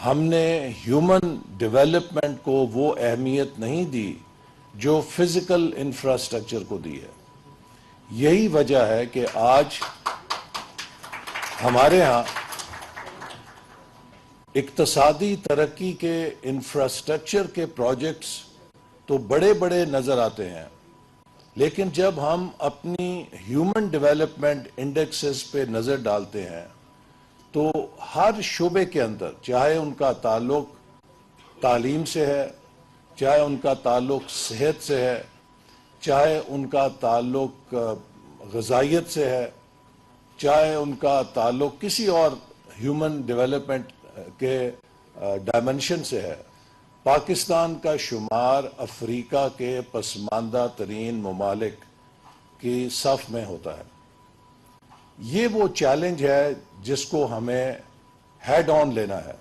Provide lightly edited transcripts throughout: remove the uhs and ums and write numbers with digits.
ہم نے human development کو وہ اہمیت نہیں دی جو فزیکل انفراسٹرکچر کو دی ہے. یہی وجہ ہے کہ آج ہمارے ہاں اقتصادی ترقی کے انفراسٹرکچر کے پروجیکٹس تو بڑے بڑے نظر آتے ہیں، لیکن جب ہم اپنی ہیومن ڈیولپمنٹ انڈیکسز پہ نظر ڈالتے ہیں تو ہر شعبے کے اندر، چاہے ان کا تعلق تعلیم سے ہے، چاہے ان کا تعلق صحت سے ہے، چاہے ان کا تعلق غذائیت سے ہے، چاہے ان کا تعلق کسی اور ہیومن ڈیولپمنٹ کے ڈائمنشن سے ہے، پاکستان کا شمار افریقہ کے پسماندہ ترین ممالک کی صف میں ہوتا ہے. یہ وہ چیلنج ہے جس کو ہمیں ہیڈ آن لینا ہے.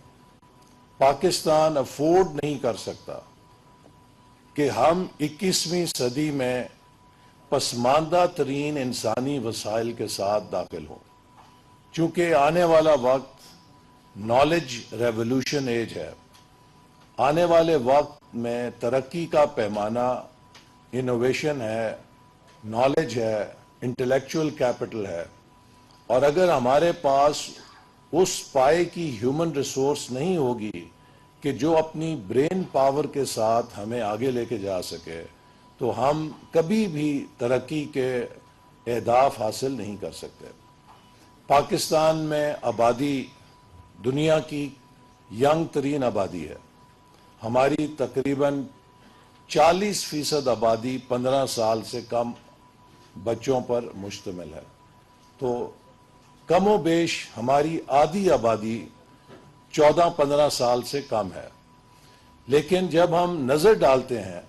پاکستان افورڈ نہیں کر سکتا کہ ہم 21ویں صدی میں پسماندہ ترین انسانی وسائل کے ساتھ داخل ہوں، چونکہ آنے والا وقت نالج ریولوشن ایج ہے. آنے والے وقت میں ترقی کا پیمانہ انوویشن ہے، نالج ہے، انٹلیکچول کیپٹل ہے، اور اگر ہمارے پاس اس پائے کی ہیومن ریسورس نہیں ہوگی کہ جو اپنی برین پاور کے ساتھ ہمیں آگے لے کے جا سکے تو ہم کبھی بھی ترقی کے اہداف حاصل نہیں کر سکتے. پاکستان میں آبادی دنیا کی ینگ ترین آبادی ہے. ہماری تقریباً 40% آبادی 15 سال سے کم بچوں پر مشتمل ہے. تو کم و بیش ہماری آدھی آبادی 14-15 سال سے کم ہے. لیکن جب ہم نظر ڈالتے ہیں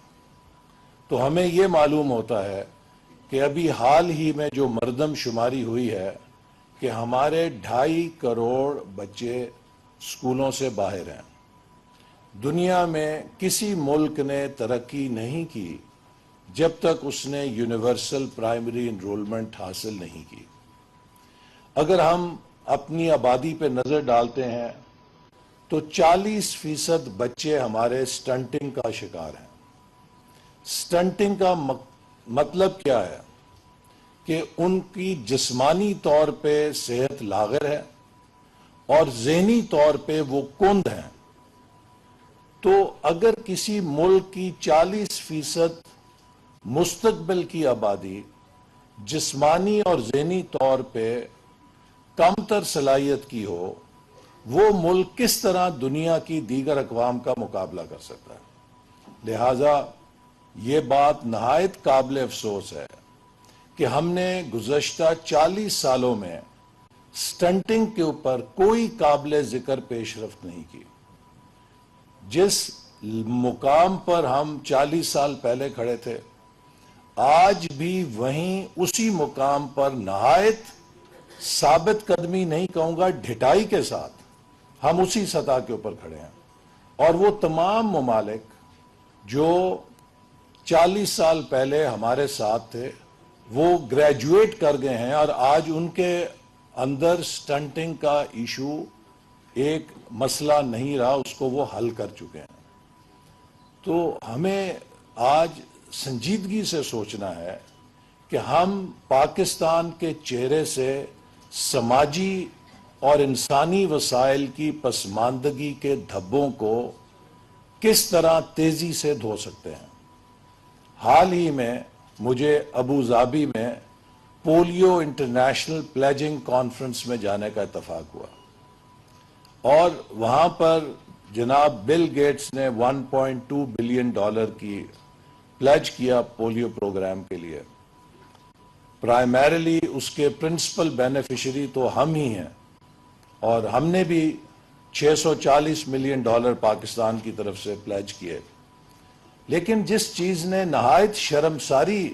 تو ہمیں یہ معلوم ہوتا ہے کہ ابھی حال ہی میں جو مردم شماری ہوئی ہے کہ ہمارے 2.5 کروڑ بچے اسکولوں سے باہر ہیں. دنیا میں کسی ملک نے ترقی نہیں کی جب تک اس نے یونیورسل پرائمری انرولمنٹ حاصل نہیں کی. اگر ہم اپنی آبادی پہ نظر ڈالتے ہیں تو 40% بچے ہمارے سٹنٹنگ کا شکار ہیں. سٹنٹنگ کا مطلب کیا ہے کہ ان کی جسمانی طور پہ صحت لاغر ہے اور ذہنی طور پہ وہ کند ہیں. تو اگر کسی ملک کی 40% مستقبل کی آبادی جسمانی اور ذہنی طور پہ کم تر صلاحیت کی ہو، وہ ملک کس طرح دنیا کی دیگر اقوام کا مقابلہ کر سکتا ہے؟ لہٰذا یہ بات نہایت قابل افسوس ہے کہ ہم نے گزشتہ 40 سالوں میں سٹنٹنگ کے اوپر کوئی قابل ذکر پیش رفت نہیں کی. جس مقام پر ہم 40 سال پہلے کھڑے تھے، آج بھی وہیں اسی مقام پر نہایت ثابت قدمی نہیں کہوں گا، ڈھٹائی کے ساتھ ہم اسی سطح کے اوپر کھڑے ہیں. اور وہ تمام ممالک جو 40 سال پہلے ہمارے ساتھ تھے وہ گریجویٹ کر گئے ہیں اور آج ان کے اندر سٹنٹنگ کا ایشو ایک مسئلہ نہیں رہا، اس کو وہ حل کر چکے ہیں. تو ہمیں آج سنجیدگی سے سوچنا ہے کہ ہم پاکستان کے چہرے سے سماجی اور انسانی وسائل کی پسماندگی کے دھبوں کو کس طرح تیزی سے دھو سکتے ہیں. حال ہی میں مجھے ابو ظبی میں پولیو انٹرنیشنل پلیجنگ کانفرنس میں جانے کا اتفاق ہوا اور وہاں پر جناب بل گیٹس نے $1.2 بلین کی پلیج کیا پولیو پروگرام کے لیے. پرائمریلی اس کے پرنسپل بینیفیشری تو ہم ہی ہیں اور ہم نے بھی $640 ملین پاکستان کی طرف سے پلیج کیے. لیکن جس چیز نے نہایت شرمساری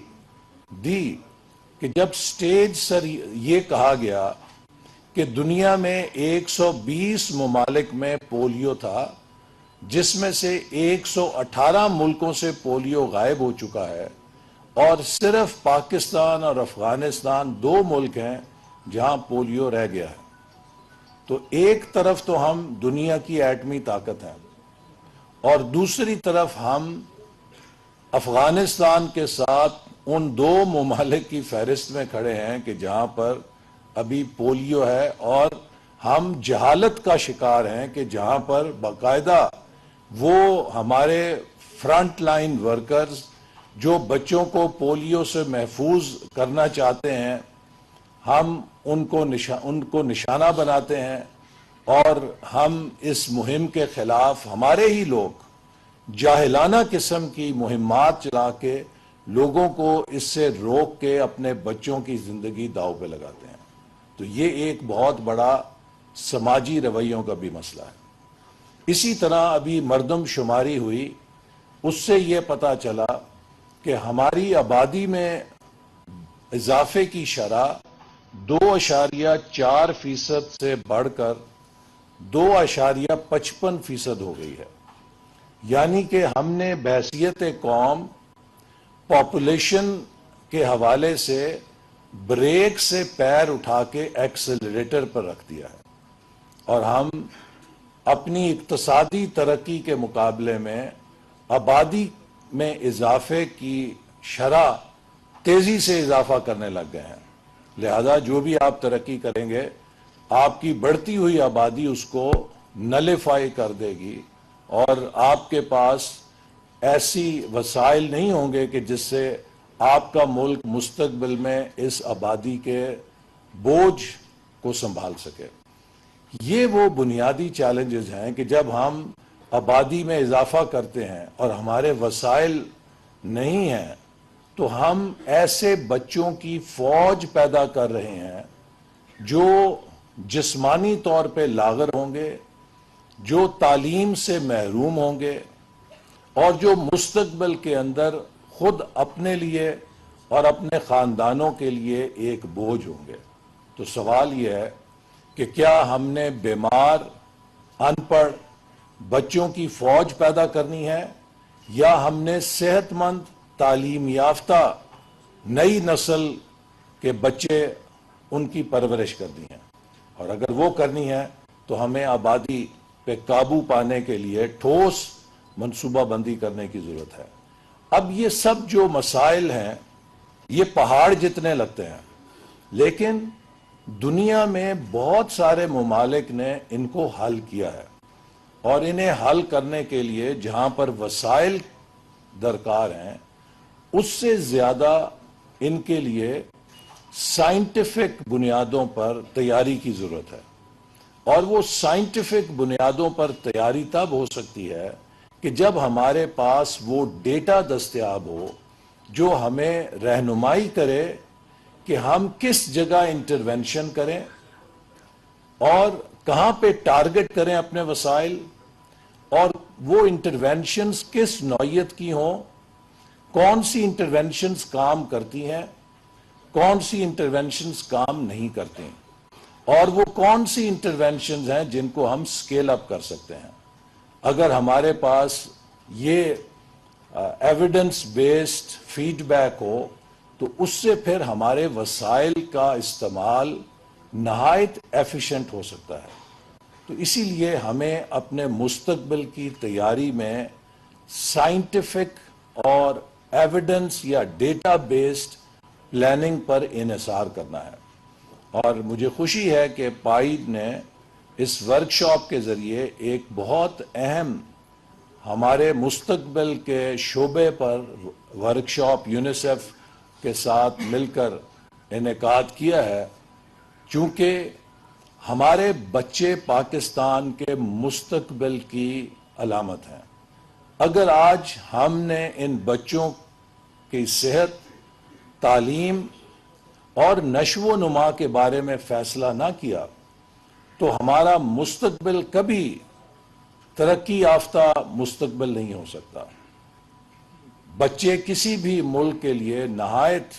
دی کہ جب سٹیج سر یہ کہا گیا کہ دنیا میں 120 ممالک میں پولیو تھا، جس میں سے 118 ملکوں سے پولیو غائب ہو چکا ہے، اور صرف پاکستان اور افغانستان 2 ملک ہیں جہاں پولیو رہ گیا ہے. تو ایک طرف تو ہم دنیا کی ایٹمی طاقت ہیں اور دوسری طرف ہم افغانستان کے ساتھ ان دو ممالک کی فہرست میں کھڑے ہیں کہ جہاں پر ابھی پولیو ہے، اور ہم جہالت کا شکار ہیں کہ جہاں پر باقاعدہ وہ ہمارے فرنٹ لائن ورکرز جو بچوں کو پولیو سے محفوظ کرنا چاہتے ہیں، ہم ان کو نشانہ بناتے ہیں، اور ہم اس مہم کے خلاف ہمارے ہی لوگ جاہلانہ قسم کی مہمات چلا کے لوگوں کو اس سے روک کے اپنے بچوں کی زندگی داؤ پہ لگاتے ہیں۔ تو یہ ایک بہت بڑا سماجی رویوں کا بھی مسئلہ ہے۔ اسی طرح ابھی مردم شماری ہوئی، اس سے یہ پتہ چلا کہ ہماری آبادی میں اضافے کی شرح 2.4% سے بڑھ کر 2.55% ہو گئی ہے، یعنی کہ ہم نے بحیثیت قوم پاپولیشن کے حوالے سے بریک سے پیر اٹھا کے ایکسلریٹر پر رکھ دیا ہے، اور ہم اپنی اقتصادی ترقی کے مقابلے میں آبادی میں اضافے کی شرح تیزی سے اضافہ کرنے لگ گئے ہیں۔ لہذا جو بھی آپ ترقی کریں گے، آپ کی بڑھتی ہوئی آبادی اس کو نلیفائی کر دے گی، اور آپ کے پاس ایسی وسائل نہیں ہوں گے کہ جس سے آپ کا ملک مستقبل میں اس آبادی کے بوجھ کو سنبھال سکے۔ یہ وہ بنیادی چیلنجز ہیں کہ جب ہم آبادی میں اضافہ کرتے ہیں اور ہمارے وسائل نہیں ہیں، تو ہم ایسے بچوں کی فوج پیدا کر رہے ہیں جو جسمانی طور پہ لاغر ہوں گے، جو تعلیم سے محروم ہوں گے، اور جو مستقبل کے اندر خود اپنے لیے اور اپنے خاندانوں کے لیے ایک بوجھ ہوں گے۔ تو سوال یہ ہے کہ کیا ہم نے بیمار، ان پڑھ بچوں کی فوج پیدا کرنی ہے، یا ہم نے صحت مند، تعلیم یافتہ نئی نسل کے بچے ان کی پرورش کرنی ہے؟ اور اگر وہ کرنی ہے تو ہمیں آبادی پہ قابو پانے کے لیے ٹھوس منصوبہ بندی کرنے کی ضرورت ہے۔ اب یہ سب جو مسائل ہیں یہ پہاڑ جتنے لگتے ہیں، لیکن دنیا میں بہت سارے ممالک نے ان کو حل کیا ہے، اور انہیں حل کرنے کے لیے جہاں پر وسائل درکار ہیں، اس سے زیادہ ان کے لیے سائنٹیفک بنیادوں پر تیاری کی ضرورت ہے۔ اور وہ سائنٹیفک بنیادوں پر تیاری تب ہو سکتی ہے کہ جب ہمارے پاس وہ ڈیٹا دستیاب ہو جو ہمیں رہنمائی کرے کہ ہم کس جگہ انٹرونشن کریں اور کہاں پہ ٹارگٹ کریں اپنے وسائل، اور وہ انٹرونشنز کس نوعیت کی ہوں، کون سی انٹرونشنز کام کرتی ہیں، کون سی انٹرونشنز کام نہیں کرتی، اور وہ کون سی انٹرونشنز ہیں جن کو ہم سکیل اپ کر سکتے ہیں۔ اگر ہمارے پاس یہ ایویڈنس بیسڈ فیڈ بیک ہو تو اس سے پھر ہمارے وسائل کا استعمال نہایت ایفیشنٹ ہو سکتا ہے۔ تو اسی لیے ہمیں اپنے مستقبل کی تیاری میں سائنٹیفک اور ایویڈنس یا ڈیٹا بیسڈ پلاننگ پر انحصار کرنا ہے۔ اور مجھے خوشی ہے کہ پائیڈ نے اس ورکشاپ کے ذریعے ایک بہت اہم ہمارے مستقبل کے شعبے پر ورکشاپ یونیسیف کے ساتھ مل کر انعقاد کیا ہے، چونکہ ہمارے بچے پاکستان کے مستقبل کی علامت ہیں۔ اگر آج ہم نے ان بچوں کی صحت، تعلیم اور نشو و نما کے بارے میں فیصلہ نہ کیا تو ہمارا مستقبل کبھی ترقی یافتہ مستقبل نہیں ہو سکتا۔ بچے کسی بھی ملک کے لیے نہایت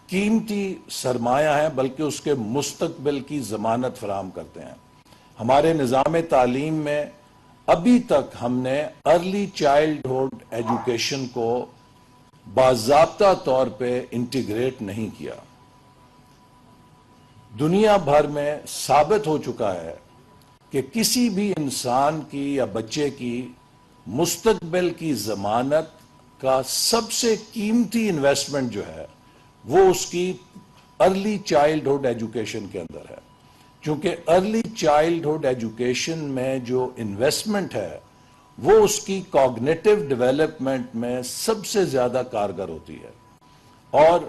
قیمتی سرمایہ ہیں، بلکہ اس کے مستقبل کی ضمانت فراہم کرتے ہیں۔ ہمارے نظام تعلیم میں ابھی تک ہم نے ارلی چائلڈہڈ ایجوکیشن کو باضابطہ طور پہ انٹیگریٹ نہیں کیا۔ دنیا بھر میں ثابت ہو چکا ہے کہ کسی بھی انسان کی یا بچے کی مستقبل کی ضمانت کا سب سے قیمتی انویسٹمنٹ جو ہے وہ اس کی ارلی چائلڈہڈ ایجوکیشن کے اندر ہے. چونکہ ارلی چائلڈہڈ ایجوکیشن میں جو انویسٹمنٹ ہے وہ اس کی کوگنیٹو ڈیولپمنٹ میں سب سے زیادہ کارگر ہوتی ہے. اور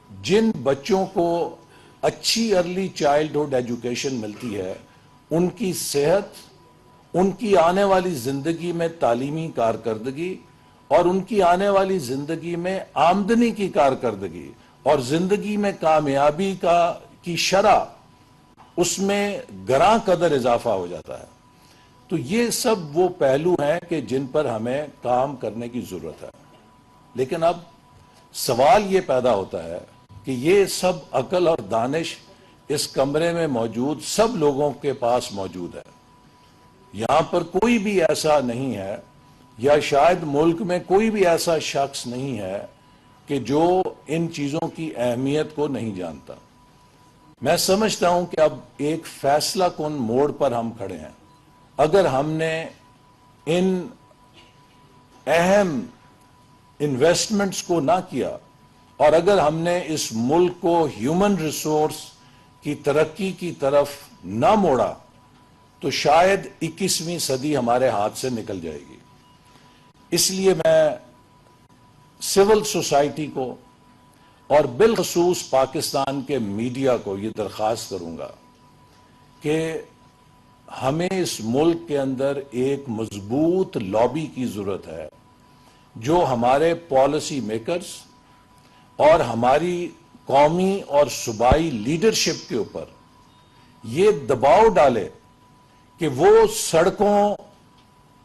جن بچوں کو اچھی ارلی چائلڈہڈ ایجوکیشن ملتی ہے ان کی صحت، ان کی آنے والی زندگی میں تعلیمی کارکردگی اور ان کی آنے والی زندگی میں آمدنی کی کارکردگی اور زندگی میں کامیابی کی شرح اس میں گراں قدر اضافہ ہو جاتا ہے. تو یہ سب وہ پہلو ہیں کہ جن پر ہمیں کام کرنے کی ضرورت ہے. لیکن اب سوال یہ پیدا ہوتا ہے کہ یہ سب عقل اور دانش اس کمرے میں موجود سب لوگوں کے پاس موجود ہے. یہاں پر کوئی بھی ایسا نہیں ہے یا شاید ملک میں کوئی بھی ایسا شخص نہیں ہے کہ جو ان چیزوں کی اہمیت کو نہیں جانتا. میں سمجھتا ہوں کہ اب ایک فیصلہ کن موڑ پر ہم کھڑے ہیں. اگر ہم نے ان اہم انویسٹمنٹس کو نہ کیا اور اگر ہم نے اس ملک کو ہیومن ریسورس کی ترقی کی طرف نہ موڑا تو شاید 21ویں صدی ہمارے ہاتھ سے نکل جائے گی. اس لیے میں سول سوسائٹی کو اور بالخصوص پاکستان کے میڈیا کو یہ درخواست کروں گا کہ ہمیں اس ملک کے اندر ایک مضبوط لابی کی ضرورت ہے جو ہمارے پالیسی میکرز اور ہماری قومی اور صوبائی لیڈرشپ کے اوپر یہ دباؤ ڈالے کہ وہ سڑکوں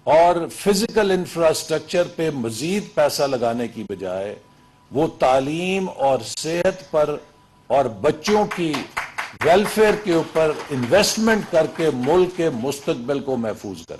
اور فزیکل انفراسٹرکچر پہ مزید پیسہ لگانے کی بجائے وہ تعلیم اور صحت پر اور بچوں کی ویلفیئر کے اوپر انویسٹمنٹ کر کے ملک کے مستقبل کو محفوظ کریں.